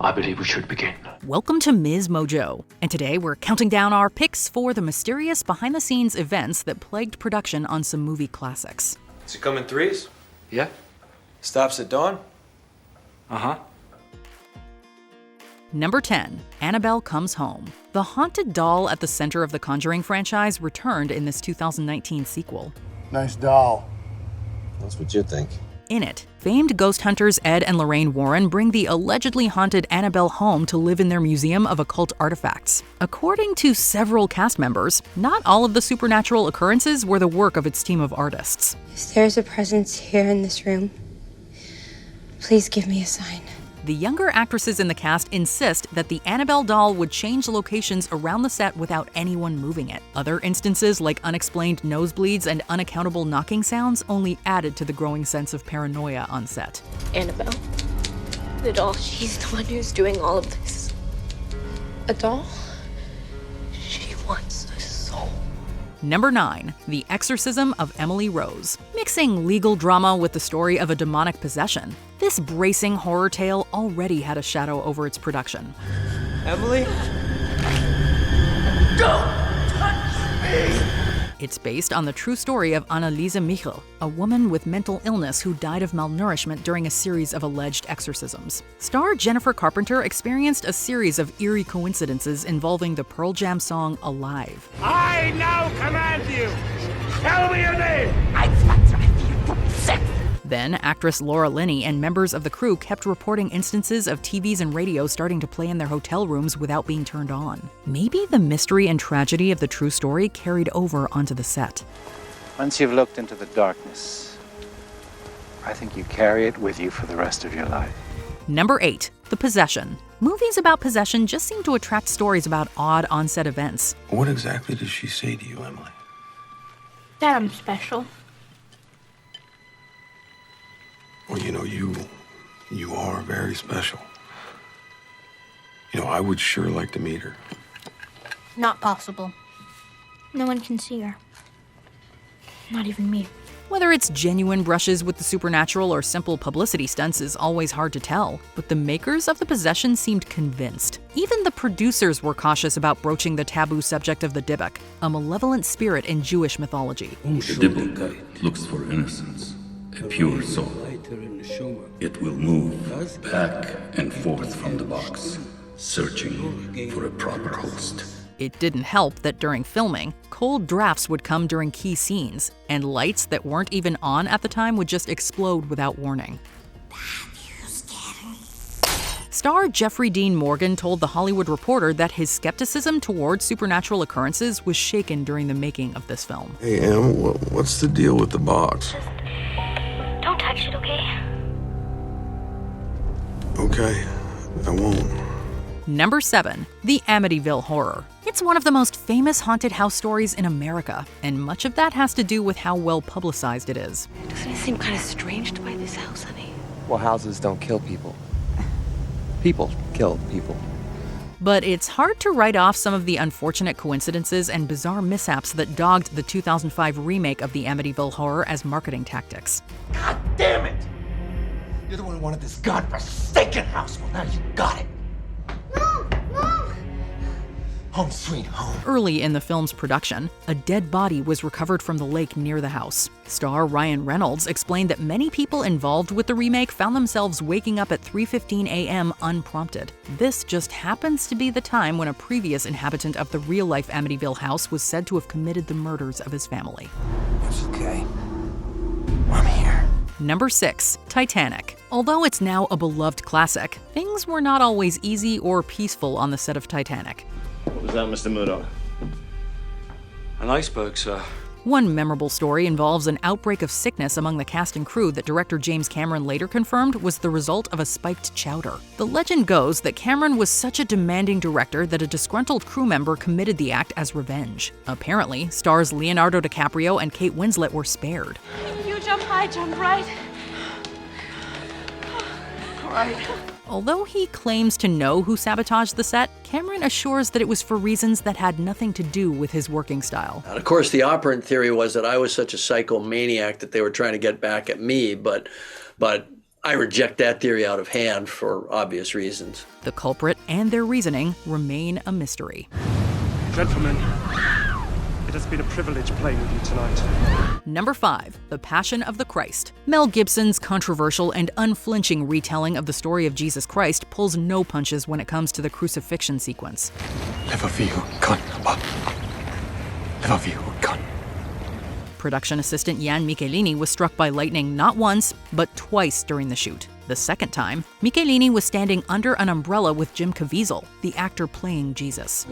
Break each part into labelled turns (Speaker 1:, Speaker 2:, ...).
Speaker 1: I believe we should begin.
Speaker 2: Welcome to MsMojo, and today we're counting down our picks for the mysterious behind-the-scenes events that plagued production on some movie classics.
Speaker 3: Does it come in threes?
Speaker 1: Yeah?
Speaker 3: Stops at dawn?
Speaker 1: Uh-huh.
Speaker 2: Number 10, Annabelle Comes Home. The haunted doll at the center of the Conjuring franchise returned in this 2019 sequel.
Speaker 4: Nice doll.
Speaker 3: That's what you think.
Speaker 2: In it, famed ghost hunters Ed and Lorraine Warren bring the allegedly haunted Annabelle home to live in their museum of occult artifacts. According to several cast members, not all of the supernatural occurrences were the work of its team of artists.
Speaker 5: If there's a presence here in this room, please give me a sign.
Speaker 2: The younger actresses in the cast insist that the Annabelle doll would change locations around the set without anyone moving it. Other instances, like unexplained nosebleeds and unaccountable knocking sounds, only added to the growing sense of paranoia on set.
Speaker 5: Annabelle, the doll, she's the one who's doing all of this. A doll? She wants a soul.
Speaker 2: Number 9, The Exorcism of Emily Rose. Mixing legal drama with the story of a demonic possession, this bracing horror tale already had a shadow over its production.
Speaker 3: Emily?
Speaker 1: Don't touch me!
Speaker 2: It's based on the true story of Anneliese Michel, a woman with mental illness who died of malnourishment during a series of alleged exorcisms. Star Jennifer Carpenter experienced a series of eerie coincidences involving the Pearl Jam song Alive.
Speaker 4: I now command you. Tell me your name.
Speaker 2: Then, actress Laura Linney and members of the crew kept reporting instances of TVs and radios starting to play in their hotel rooms without being turned on. Maybe the mystery and tragedy of the true story carried over onto the set.
Speaker 6: Once you've looked into the darkness, I think you carry it with you for the rest of your life.
Speaker 2: Number 8, The Possession. Movies about possession just seem to attract stories about odd on-set events.
Speaker 7: What exactly does she say to you, Emily?
Speaker 5: That I'm special.
Speaker 7: Well, you are very special. I would sure like to meet her.
Speaker 8: Not possible. No one can see her. Not even me.
Speaker 2: Whether it's genuine brushes with the supernatural or simple publicity stunts is always hard to tell, but the makers of The Possession seemed convinced. Even the producers were cautious about broaching the taboo subject of the Dybbuk, a malevolent spirit in Jewish mythology.
Speaker 9: The Dybbuk looks for innocence, a pure soul. It will move back and forth from the box, searching for a proper host.
Speaker 2: It didn't help that during filming, cold drafts would come during key scenes, and lights that weren't even on at the time would just explode without warning. Star Jeffrey Dean Morgan told The Hollywood Reporter that his skepticism towards supernatural occurrences was shaken during the making of this film.
Speaker 7: Hey, Em, what's the deal with the box?
Speaker 8: Don't touch it, okay?
Speaker 7: Okay, I won't.
Speaker 2: Number 7, The Amityville Horror. It's one of the most famous haunted house stories in America, and much of that has to do with how well publicized it is.
Speaker 5: Doesn't it seem kind of strange to buy this house, honey?
Speaker 3: Well, houses don't kill people. People kill people.
Speaker 2: But it's hard to write off some of the unfortunate coincidences and bizarre mishaps that dogged the 2005 remake of The Amityville Horror as marketing tactics.
Speaker 4: God damn it! You're the one who wanted this godforsaken house. Well, now you got it.
Speaker 8: Mom!
Speaker 4: Home sweet home.
Speaker 2: Early in the film's production, a dead body was recovered from the lake near the house. Star Ryan Reynolds explained that many people involved with the remake found themselves waking up at 3:15 a.m. unprompted. This just happens to be the time when a previous inhabitant of the real-life Amityville house was said to have committed the murders of his family.
Speaker 4: It's okay. I'm here.
Speaker 2: Number 6, Titanic. Although it's now a beloved classic, things were not always easy or peaceful on the set of Titanic.
Speaker 10: What was that, Mr. Murdoch?
Speaker 1: An iceberg, sir.
Speaker 2: One memorable story involves an outbreak of sickness among the cast and crew that director James Cameron later confirmed was the result of a spiked chowder. The legend goes that Cameron was such a demanding director that a disgruntled crew member committed the act as revenge. Apparently, stars Leonardo DiCaprio and Kate Winslet were spared.
Speaker 5: You jump high, jump right. All right.
Speaker 2: Although he claims to know who sabotaged the set, Cameron assures that it was for reasons that had nothing to do with his working style.
Speaker 11: And of course, the operant theory was that I was such a psychomaniac that they were trying to get back at me, but
Speaker 10: I reject that theory out of hand for obvious reasons.
Speaker 2: The culprit and their reasoning remain a mystery.
Speaker 11: Gentlemen, it has been a privilege playing with you tonight.
Speaker 2: Number 5, The Passion of the Christ. Mel Gibson's controversial and unflinching retelling of the story of Jesus Christ pulls no punches when it comes to the crucifixion sequence. Production assistant Jan Michelini was struck by lightning not once, but twice during the shoot. The second time, Michelini was standing under an umbrella with Jim Caviezel, the actor playing Jesus.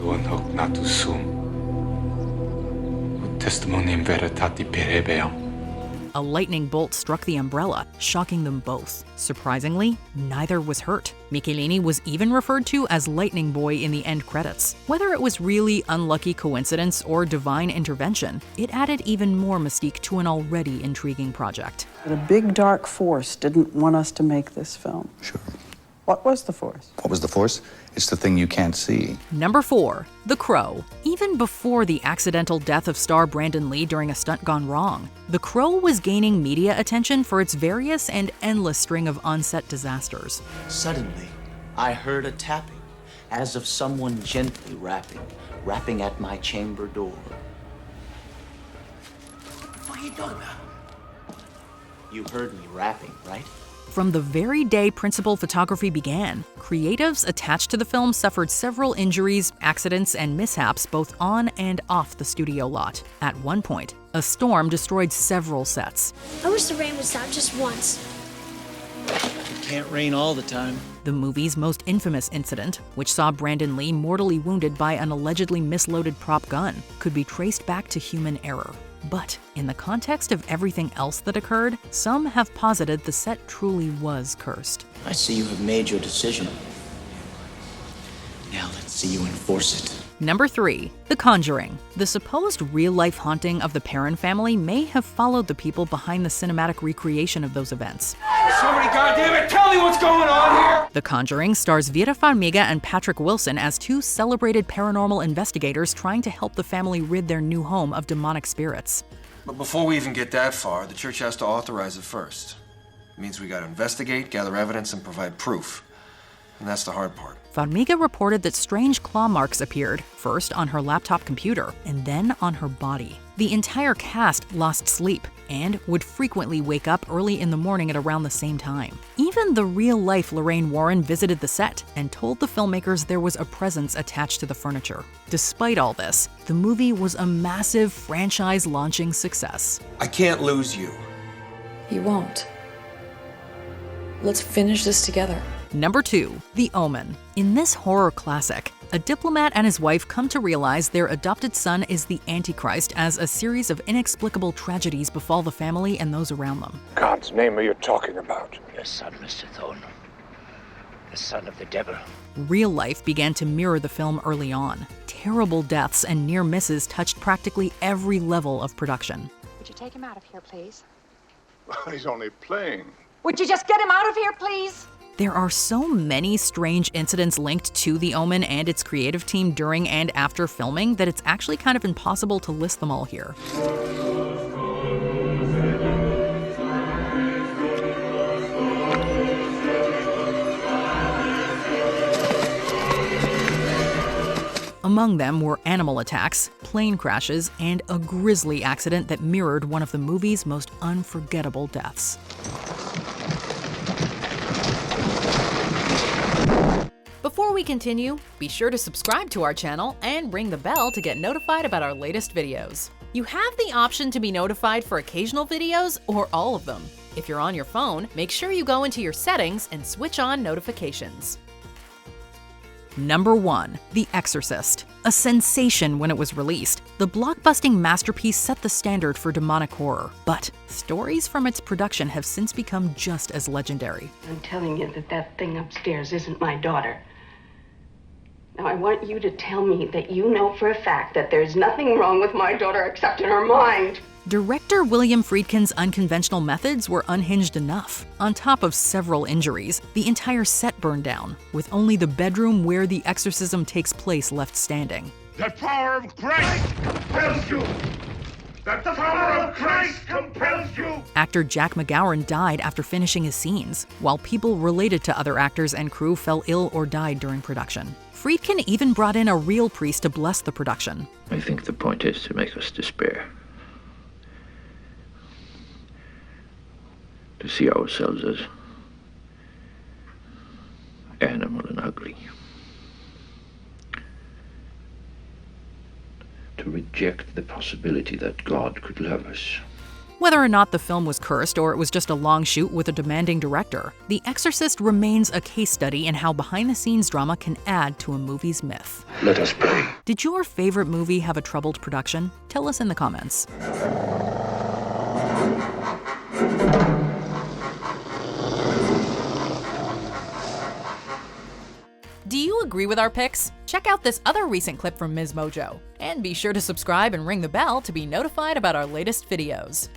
Speaker 2: A lightning bolt struck the umbrella, shocking them both. Surprisingly, neither was hurt. Michelini was even referred to as Lightning Boy in the end credits. Whether it was really unlucky coincidence or divine intervention, it added even more mystique to an already intriguing project.
Speaker 12: But a big dark force didn't want us to make this film.
Speaker 13: Sure.
Speaker 12: What was the force?
Speaker 13: What was the force? It's the thing you can't see.
Speaker 2: Number 4, The Crow. Even before the accidental death of star Brandon Lee during a stunt gone wrong, The Crow was gaining media attention for its various and endless string of on-set disasters.
Speaker 14: Suddenly, I heard a tapping, as of someone gently rapping at my chamber door. What are you talking about? You heard me rapping, right?
Speaker 2: From the very day principal photography began, creatives attached to the film suffered several injuries, accidents, and mishaps both on and off the studio lot. At one point, a storm destroyed several sets.
Speaker 8: I wish the rain would stop just once.
Speaker 14: It can't rain all the time.
Speaker 2: The movie's most infamous incident, which saw Brandon Lee mortally wounded by an allegedly misloaded prop gun, could be traced back to human error. But in the context of everything else that occurred, some have posited the set truly was cursed.
Speaker 14: I see you have made your decision. Now let's see you enforce it.
Speaker 2: Number 3, The Conjuring. The supposed real-life haunting of the Perron family may have followed the people behind the cinematic recreation of those events.
Speaker 4: Somebody goddammit tell me what's going on here!
Speaker 2: The Conjuring stars Vera Farmiga and Patrick Wilson as two celebrated paranormal investigators trying to help the family rid their new home of demonic spirits.
Speaker 15: But before we even get that far, the church has to authorize it first. It means we gotta investigate, gather evidence, and provide proof. And that's the hard part.
Speaker 2: Farmiga reported that strange claw marks appeared, first on her laptop computer, and then on her body. The entire cast lost sleep and would frequently wake up early in the morning at around the same time. Even the real-life Lorraine Warren visited the set and told the filmmakers there was a presence attached to the furniture. Despite all this, the movie was a massive franchise-launching success.
Speaker 15: I can't lose you.
Speaker 16: You won't. Let's finish this together.
Speaker 2: Number 2, The Omen. In this horror classic, a diplomat and his wife come to realize their adopted son is the Antichrist as a series of inexplicable tragedies befall the family and those around them.
Speaker 1: God's name are you talking about?
Speaker 17: Your son, Mr. Thorne. The son of the devil.
Speaker 2: Real life began to mirror the film early on. Terrible deaths and near misses touched practically every level of production.
Speaker 18: Would you take him out of here, please?
Speaker 19: He's only playing.
Speaker 18: Would you just get him out of here, please?
Speaker 2: There are so many strange incidents linked to The Omen and its creative team during and after filming that it's actually kind of impossible to list them all here. Among them were animal attacks, plane crashes, and a grisly accident that mirrored one of the movie's most unforgettable deaths. Before we continue, be sure to subscribe to our channel and ring the bell to get notified about our latest videos. You have the option to be notified for occasional videos or all of them. If you're on your phone, make sure you go into your settings and switch on notifications. Number 1, The Exorcist. A sensation when it was released, the blockbusting masterpiece set the standard for demonic horror. But stories from its production have since become just as legendary.
Speaker 20: I'm telling you that that thing upstairs isn't my daughter. Now, I want you to tell me that you know for a fact that there's nothing wrong with my daughter except in her mind.
Speaker 2: Director William Friedkin's unconventional methods were unhinged enough. On top of several injuries, the entire set burned down, with only the bedroom where the exorcism takes place left standing.
Speaker 19: The power of Christ tells you The power of Christ compels you!
Speaker 2: Actor Jack McGowan died after finishing his scenes, while people related to other actors and crew fell ill or died during production. Friedkin even brought in a real priest to bless the production.
Speaker 17: I think the point is to make us despair. To see ourselves as animal and ugly. To reject the possibility that God could love us.
Speaker 2: Whether or not the film was cursed or it was just a long shoot with a demanding director, The Exorcist remains a case study in how behind-the-scenes drama can add to a movie's myth.
Speaker 9: Let us pray.
Speaker 2: Did your favorite movie have a troubled production? Tell us in the comments. Do you agree with our picks? Check out this other recent clip from MsMojo. And be sure to subscribe and ring the bell to be notified about our latest videos.